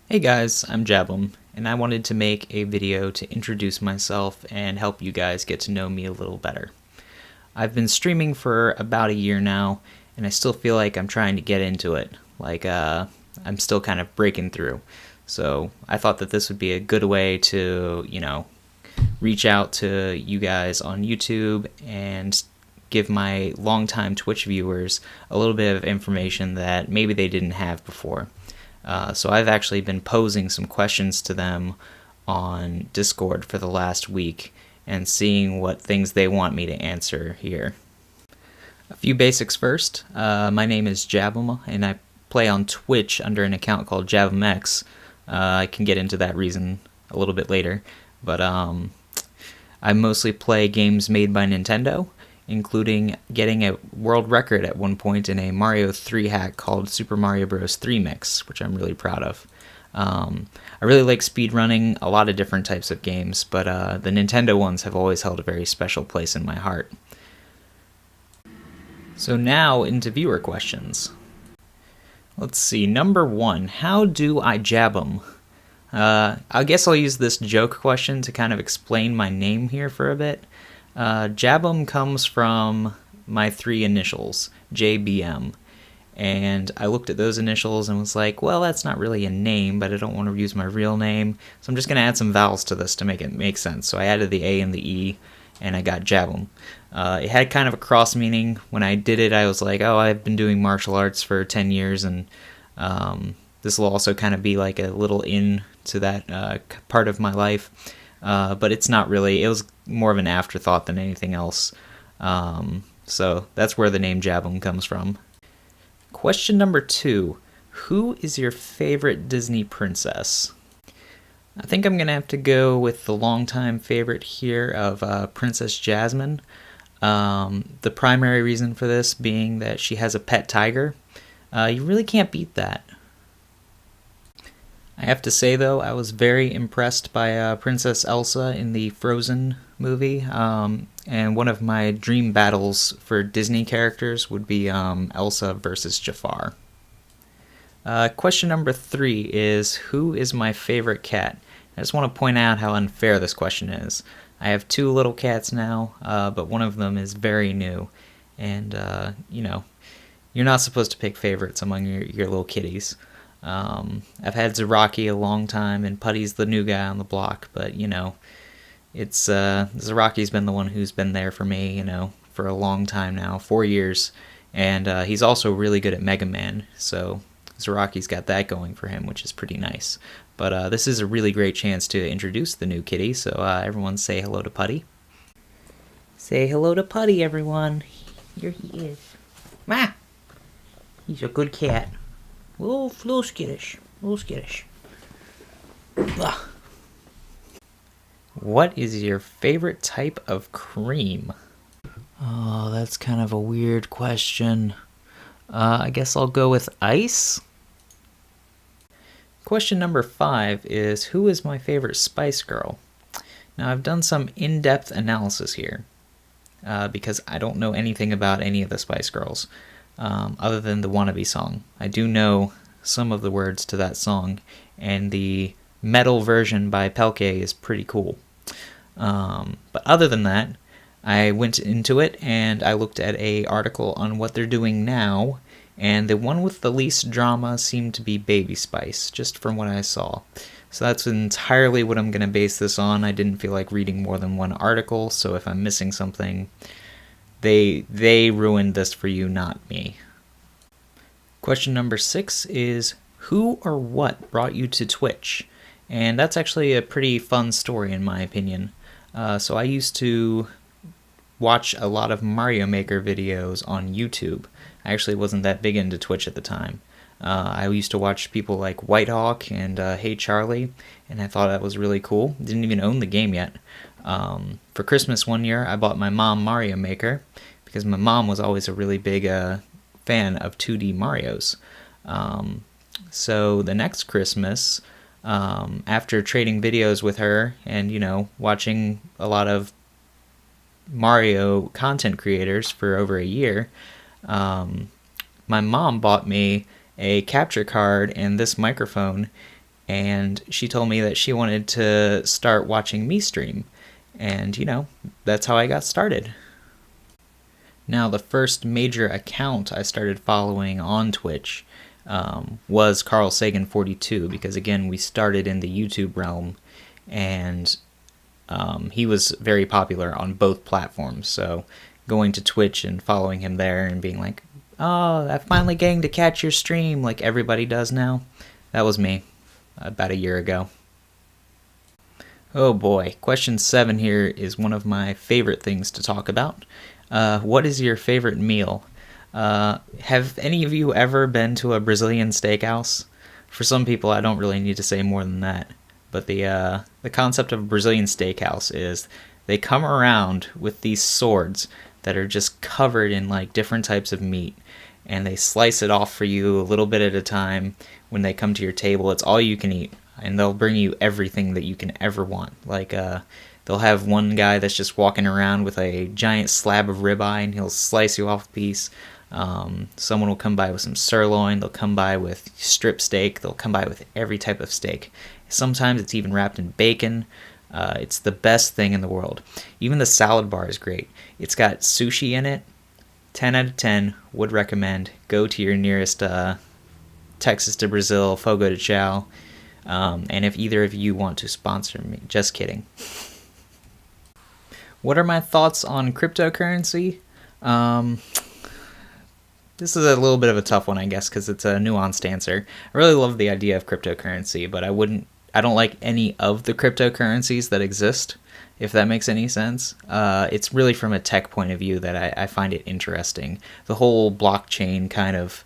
Hey guys, I'm Jabem, and I wanted to make a video to introduce myself and help you guys get to know me a little better. I've been streaming for about a year now, and I still feel like I'm trying to get into it. I'm still kind of breaking through. So I thought that this would be a good way to, reach out to you guys on YouTube and give my longtime Twitch viewers a little bit of information that maybe they didn't have before. So I've actually been posing some questions to them on Discord for the last week and seeing what things they want me to answer here. A few basics first. My name is Jabem, and I play on Twitch under an account called JabemX. I can get into that reason a little bit later, but I mostly play games made by Nintendo, including getting a world record at one point in a Mario 3 hack called Super Mario Bros. 3 Mix, which I'm really proud of. I really like speedrunning a lot of different types of games, but the Nintendo ones have always held a very special place in my heart. So now into viewer questions. Let's see, number 1, how do I jab 'em? I guess I'll use this joke question to kind of explain my name here for a bit. Jabem comes from my 3 initials, JBM, and I looked at those initials and was like, well, that's not really a name, but I don't want to use my real name, so I'm just going to add some vowels to this to make it make sense. So I added the A and the E, and I got Jabem. It had kind of a cross meaning. When I did it, I was like, oh, I've been doing martial arts for 10 years, and this will also kind of be like a little in to that part of my life. But it's not really, it was more of an afterthought than anything else. So that's where the name Jabem comes from. Question number 2, who is your favorite Disney princess? I think I'm going to have to go with the longtime favorite here of Princess Jasmine. The primary reason for this being that she has a pet tiger. You really can't beat that. I have to say, though, I was very impressed by Princess Elsa in the Frozen movie, and one of my dream battles for Disney characters would be Elsa versus Jafar. Question number 3 is, who is my favorite cat? I just want to point out how unfair this question is. I have 2 little cats now, but one of them is very new, and, you're not supposed to pick favorites among your little kitties. I've had Zaraki a long time, and Putty's the new guy on the block, but, it's, Zaraki's been the one who's been there for me, for a long time now, 4 years, and he's also really good at Mega Man, so Zaraki's got that going for him, which is pretty nice. But this is a really great chance to introduce the new kitty, so everyone say hello to Putty. Say hello to Putty, everyone. Here he is. Ma! He's a good cat. A little skittish. Ugh. What is your favorite type of cream? Oh, that's kind of a weird question. I guess I'll go with ice. Question number 5 is, who is my favorite Spice Girl? Now, I've done some in-depth analysis here, because I don't know anything about any of the Spice Girls. Other than the Wannabe song. I do know some of the words to that song, and the metal version by Pelke is pretty cool. But other than that, I went into it and I looked at an article on what they're doing now, and the one with the least drama seemed to be Baby Spice, just from what I saw. So that's entirely what I'm going to base this on. I didn't feel like reading more than one article, so if I'm missing something, they ruined this for you, not me. Question number 6 is, who or what brought you to Twitch? And that's actually a pretty fun story in my opinion. So I used to watch a lot of Mario Maker videos on YouTube. I actually wasn't that big into Twitch at the time. I used to watch people like Whitehawk and Hey Charlie, and I thought that was really cool. Didn't even own the game yet. For Christmas one year, I bought my mom Mario Maker, because my mom was always a really big fan of 2D Marios. So the next Christmas, after trading videos with her and, watching a lot of Mario content creators for over a year, my mom bought me a capture card and this microphone and she told me that she wanted to start watching me stream. And, that's how I got started. Now, the first major account I started following on Twitch was Carl Sagan 42, because again, we started in the YouTube realm, and he was very popular on both platforms. So going to Twitch and following him there and being like, oh, I'm finally getting to catch your stream like everybody does now. That was me about a year ago. Oh boy, question 7 here is one of my favorite things to talk about. What is your favorite meal? Have any of you ever been to a Brazilian steakhouse? For some people, I don't really need to say more than that. But the concept of a Brazilian steakhouse is they come around with these swords that are just covered in like different types of meat, and they slice it off for you a little bit at a time. When they come to your table, it's all you can eat, and they'll bring you everything that you can ever want. Like they'll have one guy that's just walking around with a giant slab of ribeye, and he'll slice you off a piece. Someone will come by with some sirloin. They'll come by with strip steak. They'll come by with every type of steak. Sometimes it's even wrapped in bacon. It's the best thing in the world. Even the salad bar is great. It's got sushi in it. 10 out of 10. Would recommend. Go to your nearest Texas to Brazil, Fogo de Chao. And if either of you want to sponsor me, just kidding. What are my thoughts on cryptocurrency? This is a little bit of a tough one, I guess, because it's a nuanced answer. I really love the idea of cryptocurrency, but I don't like any of the cryptocurrencies that exist, if that makes any sense. It's really from a tech point of view that I find it interesting. The whole blockchain kind of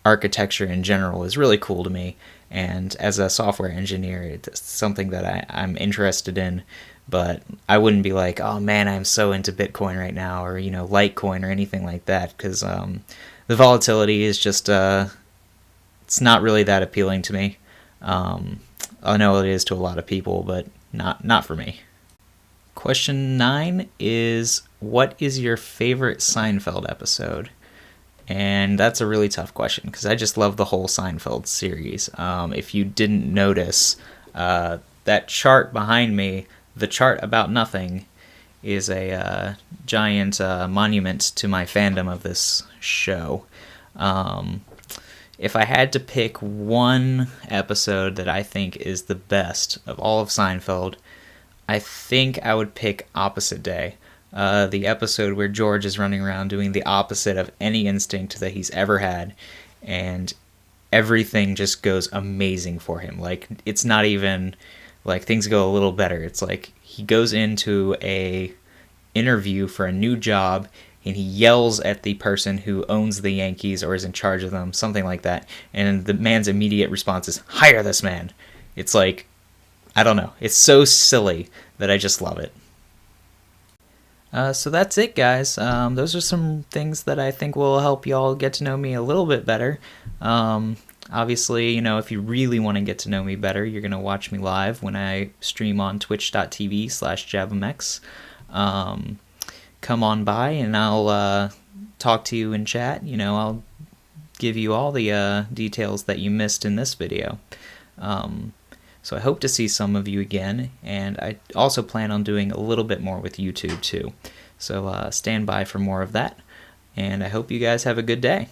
architecture in general is really cool to me, and as a software engineer, it's something that I'm interested in. But I wouldn't be like, oh man, I'm so into Bitcoin right now, or Litecoin or anything like that, because the volatility is just it's not really that appealing to me. I know it is to a lot of people, but not for me. Question 9 is, what is your favorite Seinfeld episode? And that's a really tough question, because I just love the whole Seinfeld series. If you didn't notice, that chart behind me, the chart about nothing, is a giant monument to my fandom of this show. If I had to pick one episode that I think is the best of all of Seinfeld, I think I would pick Opposite Day. The episode where George is running around doing the opposite of any instinct that he's ever had, and everything just goes amazing for him. Like, it's not even like things go a little better. It's like he goes into a interview for a new job, and he yells at the person who owns the Yankees or is in charge of them, something like that. And the man's immediate response is, hire this man. It's like, I don't know. It's so silly that I just love it. So that's it, guys. Those are some things that I think will help y'all get to know me a little bit better. Obviously, if you really want to get to know me better, you're going to watch me live when I stream on twitch.tv/JabemX. Come on by and I'll talk to you in chat. I'll give you all the details that you missed in this video. So I hope to see some of you again, and I also plan on doing a little bit more with YouTube too. So stand by for more of that, and I hope you guys have a good day.